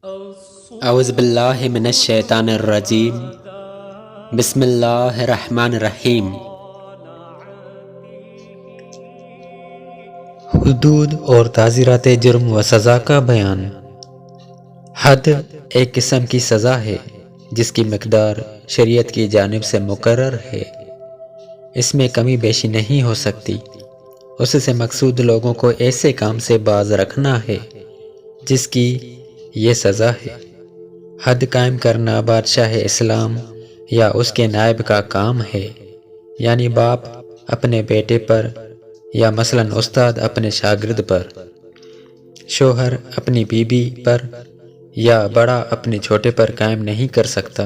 اعوذ باللہ من الشیطان الرجیم بسم اللہ الرحمن الرحیم۔ حدود اور تعزیرات جرم و سزا کا بیان۔ حد ایک قسم کی سزا ہے جس کی مقدار شریعت کی جانب سے مقرر ہے، اس میں کمی بیشی نہیں ہو سکتی۔ اس سے مقصود لوگوں کو ایسے کام سے باز رکھنا ہے جس کی یہ سزا ہے۔ حد قائم کرنا بادشاہ اسلام یا اس کے نائب کا کام ہے، یعنی باپ اپنے بیٹے پر یا مثلاً استاد اپنے شاگرد پر، شوہر اپنی بیوی پر یا بڑا اپنے چھوٹے پر قائم نہیں کر سکتا۔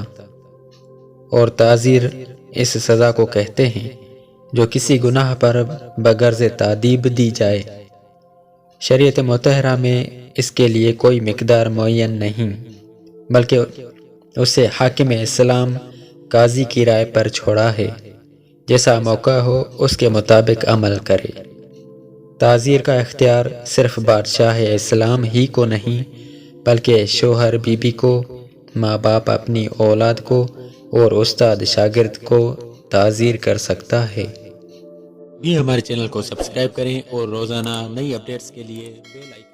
اور تعزیر اس سزا کو کہتے ہیں جو کسی گناہ پر بغرض تادیب دی جائے۔ شریعت مطہرہ میں اس کے لیے کوئی مقدار معین نہیں، بلکہ اسے حاکم اسلام قاضی کی رائے پر چھوڑا ہے، جیسا موقع ہو اس کے مطابق عمل کرے۔ تعزیر کا اختیار صرف بادشاہ اسلام ہی کو نہیں، بلکہ شوہر بیوی کو، ماں باپ اپنی اولاد کو اور استاد شاگرد کو تعزیر کر سکتا ہے۔ بھی ہمارے چینل کو سبسکرائب کریں اور روزانہ نئی اپڈیٹس کے لیے بیل آئیکن